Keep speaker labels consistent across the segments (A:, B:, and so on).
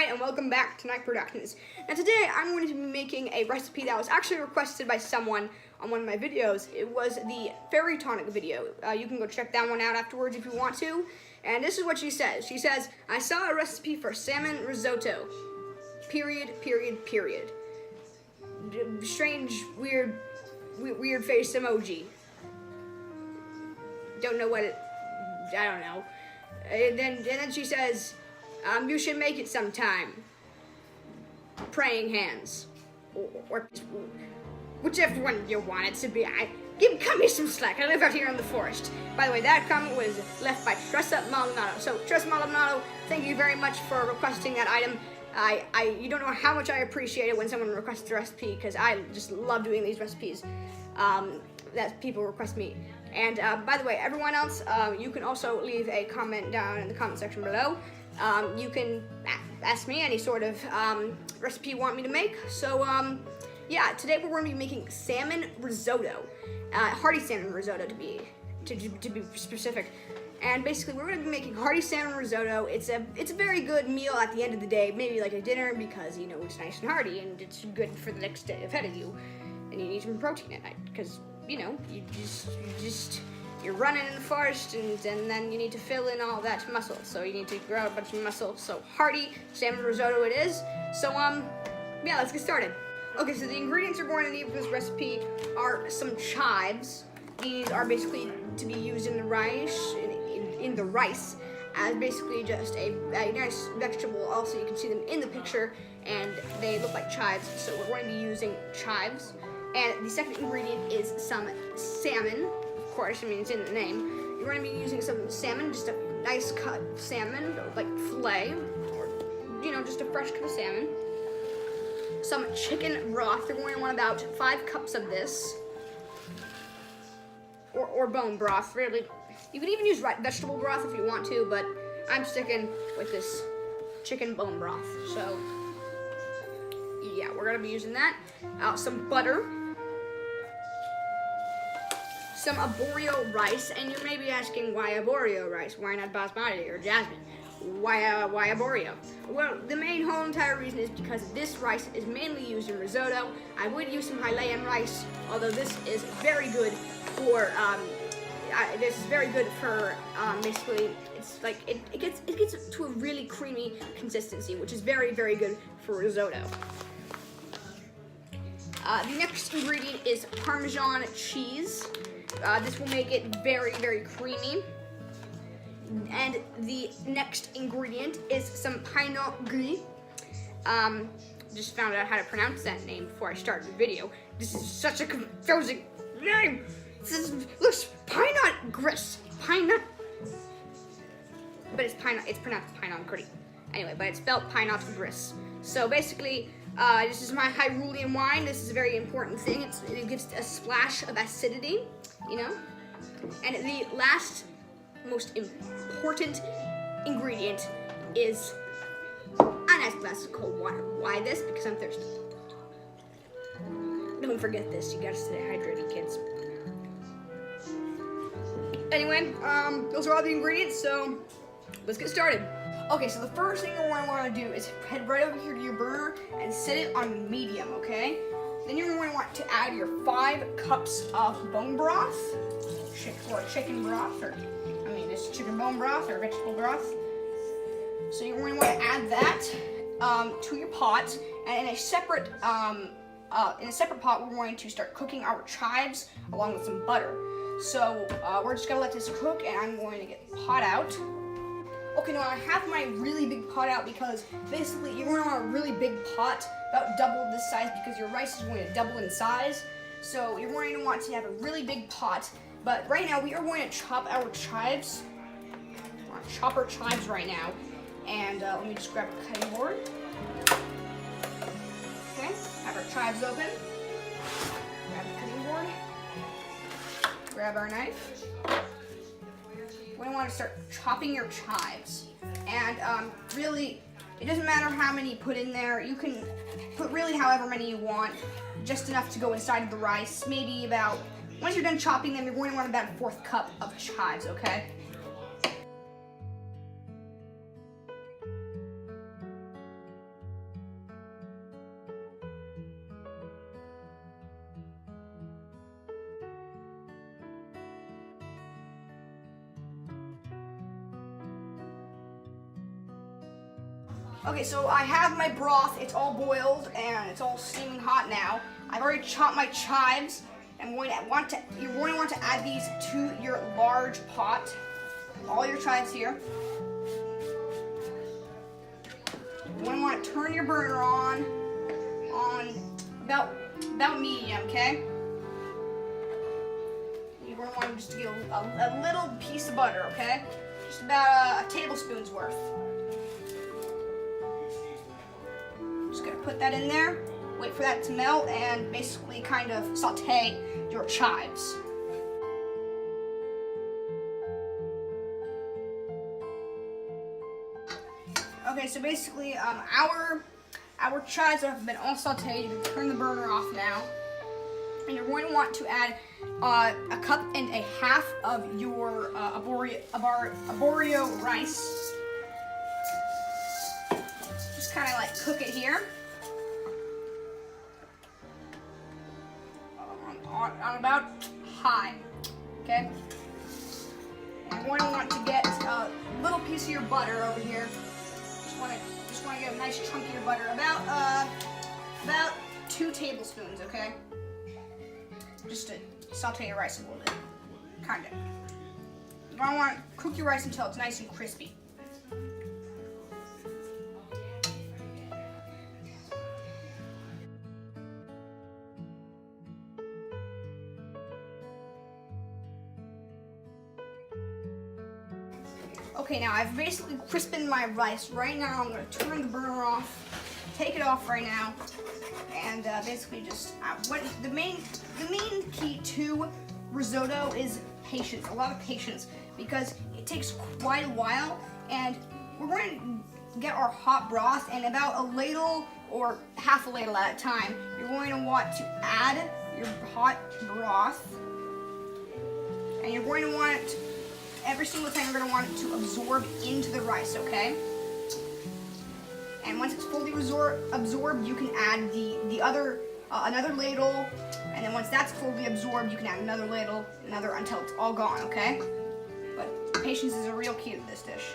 A: and welcome back to Night Productions. Now today I'm going to be making a recipe that was actually requested by someone on one of my videos. It was the fairy tonic video. You can go check that one out afterwards if you want to. And this is what she says. She says, I saw a recipe for salmon risotto. Period. Strange, weird face emoji. Don't know what it, I don't know. And then she says, you should make it sometime. Praying hands. Or whichever one you want it to be. Cut me some slack. I live out here in the forest. By the way, that comment was left by Tressa Maldonado. So, Tressa Maldonado, thank you very much for requesting that item. You don't know how much I appreciate it when someone requests a recipe, because I just love doing these recipes that people request me. And by the way, everyone else, you can also leave a comment down in the comment section below. You can ask me any sort of recipe you want me to make. So yeah, today we're going to be making salmon risotto, hearty salmon risotto to be specific. And basically, we're going to be making hearty salmon risotto. It's a very good meal at the end of the day, maybe like a dinner, because you know it's nice and hearty and it's good for the next day ahead of you. And you need some protein at night, because you know you're running in the forest, and then you need to fill in all that muscle. So you need to grow a bunch of muscle. So hearty salmon risotto it is. So yeah, let's get started. Okay, so the ingredients you're going to need for this recipe are some chives. These are basically to be used in the rice, as basically just a nice vegetable. Also, you can see them in the picture, and they look like chives. So we're going to be using chives. And the second ingredient is some salmon. Of course, I mean, it's in the name. You're going to be using some salmon, just a nice cut salmon, like fillet, or, you know, just a fresh cut of salmon. Some chicken broth. You're going to want about 5 cups of this. Or bone broth, really. You can even use vegetable broth if you want to, but I'm sticking with this chicken bone broth. So, yeah, we're going to be using that. Some butter. Some arborio rice, and you may be asking, why arborio rice? Why not basmati or jasmine? Why arborio? Well, the whole entire reason is because this rice is mainly used in risotto. I would use some Himalayan rice, although this is very good for basically, it's like it gets to a really creamy consistency, which is very good for risotto. The next ingredient is Parmesan cheese. This will make it very creamy. And the next ingredient is some pinot gris. Just found out how to pronounce that name before I started the video. This is such a confusing name. Looks pinot gris. Pinot. But it's pronounced pinot gris. Anyway, but it's spelled pinot gris. So basically, this is my Hyrulean wine. This is a very important thing. It gives a splash of acidity, you know. And the last most important ingredient is a nice glass of cold water. Why this? Because I'm thirsty. Don't forget this. You gotta stay hydrated, kids. Anyway, those are all the ingredients, so let's get started. Okay, so the first thing you're going to want to do is head right over here to your burner and set it on medium, okay? Then you're going to want to add your 5 cups of bone broth, or chicken broth, or it's chicken bone broth or vegetable broth. So you're going to want to add that to your pot, and in a separate pot, we're going to start cooking our chives along with some butter. So we're just gonna let this cook, and I'm going to get the pot out. Okay, now I have my really big pot out because basically you're going to want a really big pot, about double this size, because your rice is going to double in size. So you're going to want to have a really big pot. But right now we are going to chop our chives. We're going to chop our chives right now. And let me just grab a cutting board. Okay, have our chives open. Grab the cutting board. Grab our knife. We're going to want to start chopping your chives. And really, it doesn't matter how many you put in there. You can put really however many you want. Just enough to go inside of the rice. Maybe about, once you're done chopping them, you're going to want about a 1/4 cup of chives, okay? Okay, so I have my broth. It's all boiled and it's all steaming hot now. I've already chopped my chives. You're going to want to add these to your large pot. All your chives here. You're going to want to turn your burner on about medium, okay? You're going to want just to get a little piece of butter, okay? Just about a tablespoon's worth. Just gonna put that in there, wait for that to melt, and basically kind of saute your chives. Okay, so basically our chives have been all sauteed. You can turn the burner off now. And you're going to want to add a cup and a half of your arborio rice. Just kind of like cook it here. On about high, okay? And you're going to want to get a little piece of your butter over here. Just want to get a nice chunk of your butter, about 2 tablespoons, okay? Just to saute your rice a little bit, kind of. You're going to want to cook your rice until it's nice and crispy. Okay, now I've basically crisped my rice. Right now I'm going to turn the burner off, take it off right now, and basically just the main key to risotto is patience, a lot of patience, because it takes quite a while, and we're going to get our hot broth, and about a ladle or half a ladle at a time, you're going to want to add your hot broth, and you're going to want it every single time. You're going to want it to absorb into the rice, okay? And once it's fully absorbed, you can add the other another ladle, and then once that's fully absorbed, you can add another ladle, until it's all gone, okay? But patience is a real key to this dish.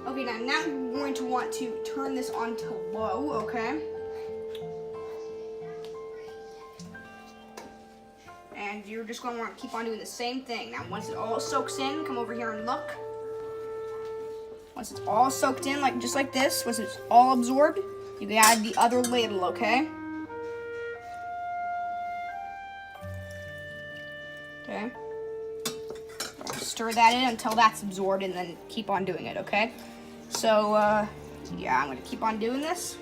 A: Okay, now you're going to want to turn this on to low, okay? And you're just going to want to keep on doing the same thing. Now, once it all soaks in, come over here and look. Once it's all soaked in, just like this, once it's all absorbed, you can add the other ladle, okay? Okay. Stir that in until that's absorbed, and then keep on doing it, okay? So, yeah, I'm going to keep on doing this.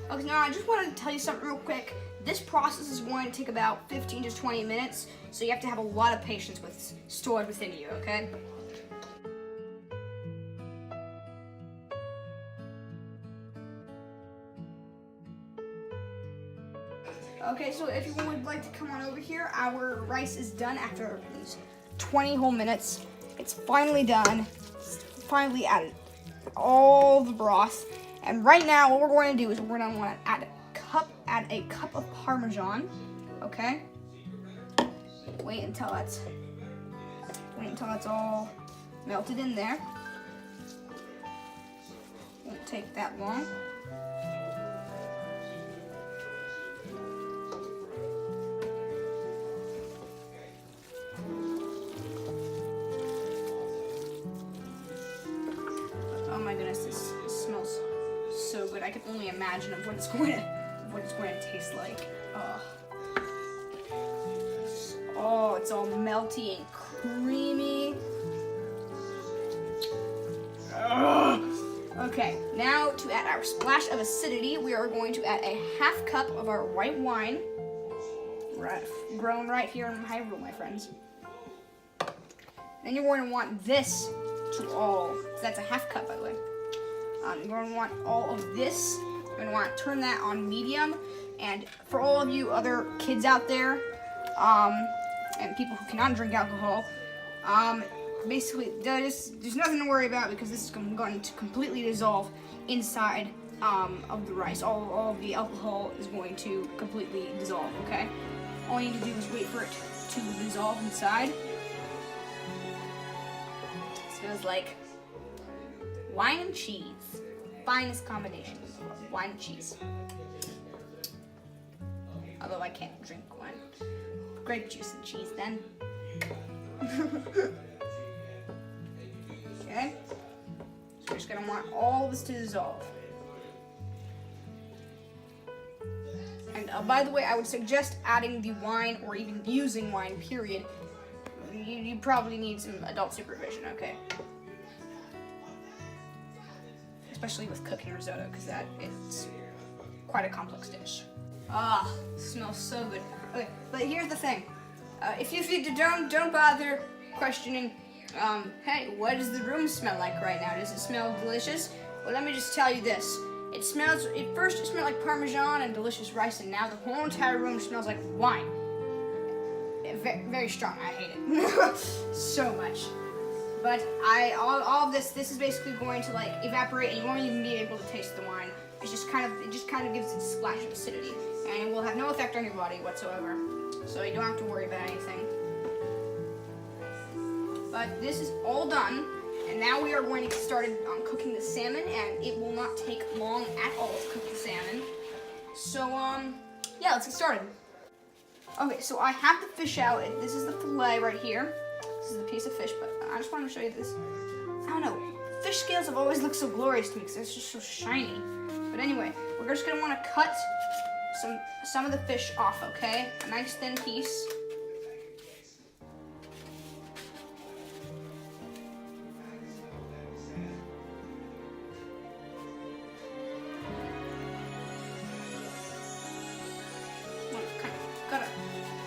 A: Okay, now I just wanted to tell you something real quick. This process is going to take about 15 to 20 minutes, so you have to have a lot of patience stored within you, okay? Okay, so if you would like to come on over here, our rice is done after 20 whole minutes. It's finally done. It's finally added all the broth. And right now, what we're going to do is we're going to want to add a cup of Parmesan, okay? Wait until that's all melted in there. Won't take that long. Oh my goodness, this smells so good. I can only imagine of what it's going to taste like. Oh, it's all melty and creamy. Okay, now to add our splash of acidity, we are going to add a half cup of our white wine, grown right here in Hyrule, my friends. Then you're going to want this to all, so that's a half cup, by the way. You're going to want all of this. You're going to want to turn that on medium. And for all of you other kids out there, and people who cannot drink alcohol, basically there's nothing to worry about because this is going to completely dissolve inside of the rice. All of the alcohol is going to completely dissolve, okay? All you need to do is wait for it to dissolve inside. It smells like wine and cheese. Finest combination of wine and cheese. Although I can't drink wine. Grape juice and cheese then. Okay. So we're just gonna want all this to dissolve. And by the way, I would suggest adding the wine or even using wine, period. You probably need some adult supervision, okay? Especially with cooking risotto, because it's quite a complex dish. Ah, smells so good. Okay, but here's the thing. If you don't bother questioning, hey, what does the room smell like right now? Does it smell delicious? Well, let me just tell you this. It smelled like Parmesan and delicious rice, and now the whole entire room smells like wine. Very, very strong. I hate it so much. But all of this is basically going to like evaporate, and you won't even be able to taste the wine. It just kind of gives it a splash of acidity, and it will have no effect on your body whatsoever. So you don't have to worry about anything. But this is all done. And now we are going to get started on cooking the salmon, and it will not take long at all to cook the salmon. So, yeah, let's get started. Okay, so I have the fish out. This is the fillet right here. This is the piece of fish, but I just want to show you this. I don't know. Fish scales have always looked so glorious to me because it's just so shiny. But anyway, we're just going to want to cut some of the fish off, okay? A nice thin piece.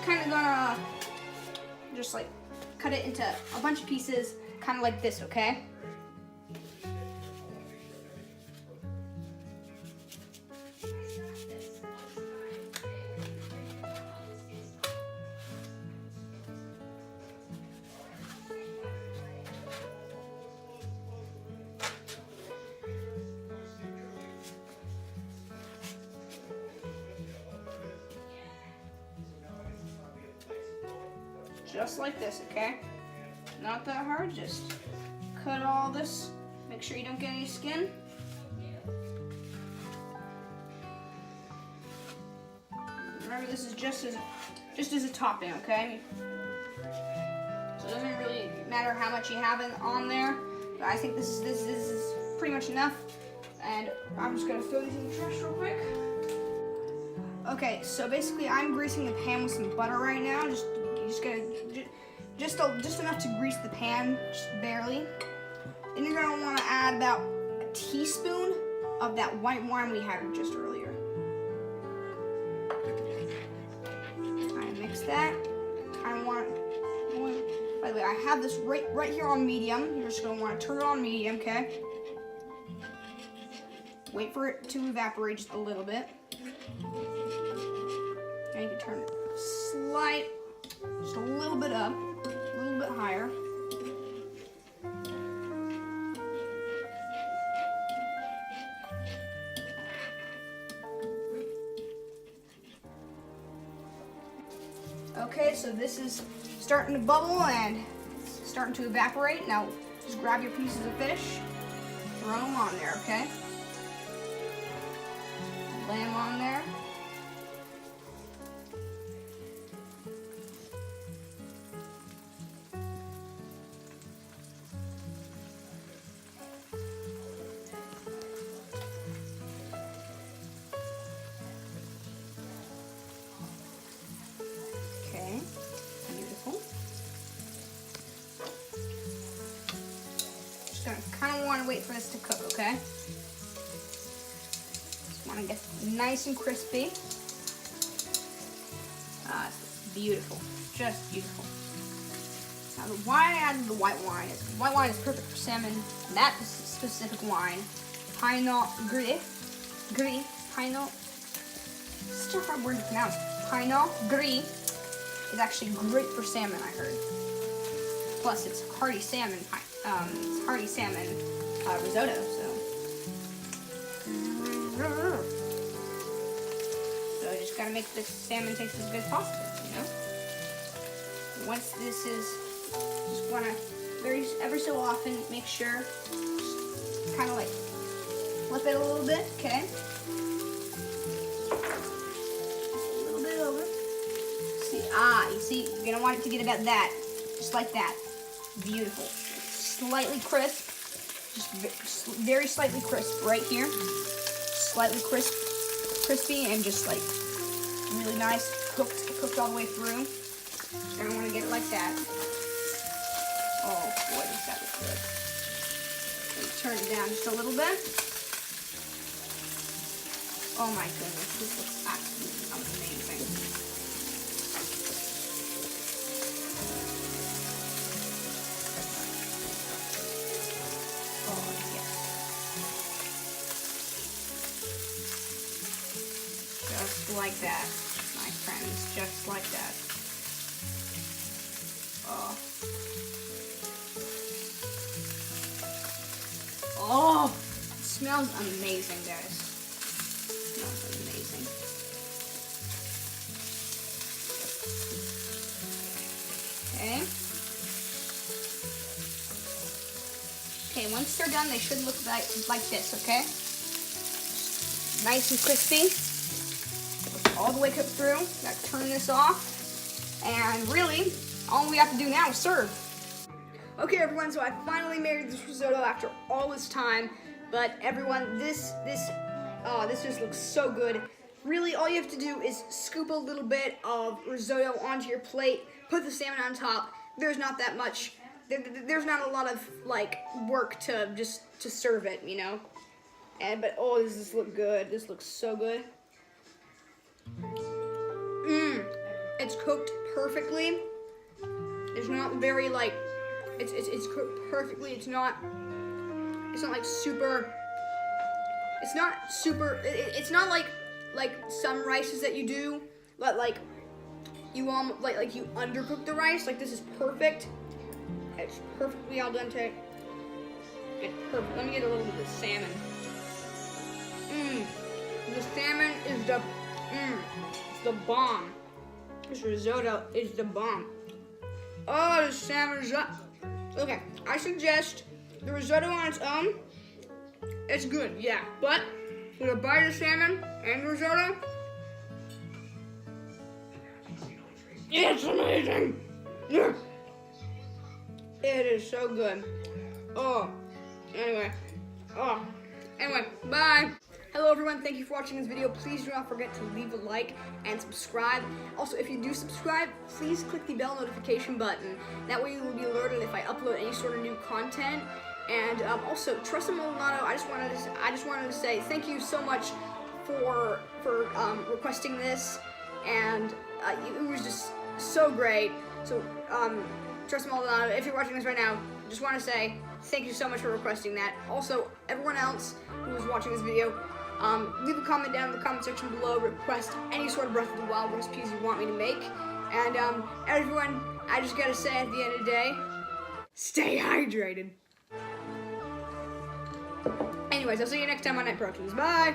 A: Kind of gonna just like cut it into a bunch of pieces, kind of like this, okay? Just like this, okay? Not that hard, just cut all this. Make sure you don't get any skin. Remember, this is just as a topping, okay? So it doesn't really matter how much you have on there, but I think this is pretty much enough. And I'm just gonna throw these in the trash real quick. Okay, so basically I'm greasing the pan with some butter right now. Just enough to grease the pan, just barely. Then you're gonna want to add about a teaspoon of that white wine we had just earlier. I mix that. I want. By the way, I have this right here on medium. You're just gonna want to turn it on medium, okay? Wait for it to evaporate just a little bit. And you can turn it just a little bit up, a little bit higher. Okay, so this is starting to bubble and it's starting to evaporate. Now, just grab your pieces of fish, throw them on there, okay? Lay them on there. Kind of want to wait for this to cook, okay? Just want to get nice and crispy. It's beautiful, just beautiful. Now, why I added the white wine is white wine is perfect for salmon. And that specific wine, Pinot Gris, Pinot. It's such a hard word to pronounce. Pinot Gris is actually great for salmon, I heard. Plus, it's hearty salmon. It's hearty salmon risotto, so. gotta make the salmon taste as good as possible, you know? Once this is, just wanna every so often make sure, just kind of like flip it a little bit, okay? Just a little bit over. See, you see, you're gonna want it to get about that, just like that. Beautiful. Slightly crisp, just very slightly crisp right here. Slightly crispy, and just like really nice, cooked all the way through. You're gonna want to get it like that. Oh boy, does that look good. Let me turn it down just a little bit. Oh my goodness, this looks absolutely amazing. Oh yes. Just like that, my friends, just like that. Oh. Oh, it smells amazing, guys. It smells amazing. Okay. Okay, once they're done, they should look like this, okay? Nice and crispy. All the way cooked through. Now turn this off. And really, all we have to do now is serve. Okay, everyone, so I finally made this risotto after all this time. But everyone, this just looks so good. Really, all you have to do is scoop a little bit of risotto onto your plate, put the salmon on top. There's not that much, there's not a lot of like work to serve it, you know. But oh, does this look good? This looks so good. It's cooked perfectly. It's not very like, it's cooked perfectly. It's not like super. It's not super. It's not like some rices that you do, but like you you undercook the rice. Like this is perfect. It's perfectly al dente. It's perfect. Let me get a little bit of the salmon. The salmon is it's the bomb. This risotto is the bomb. Oh, the salmon is up. Okay, I suggest the risotto on its own. It's good, yeah, but with a bite of salmon and risotto, it's amazing. Yeah. It is so good. Oh, anyway, bye. Hello everyone, thank you for watching this video. Please do not forget to leave a like and subscribe. Also, if you do subscribe, please click the bell notification button. That way you will be alerted if I upload any sort of new content. And also, Trust Maldonado, I just wanted to say thank you so much for requesting this, and it was just so great. So, Trust Maldonado, if you're watching this right now, just want to say thank you so much for requesting that. Also, everyone else who is watching this video, leave a comment down in the comment section below. Request any sort of Breath of the Wild recipes you want me to make. And everyone, I just gotta say at the end of the day, stay hydrated. Anyways, I'll see you next time on Night Proteins. Bye!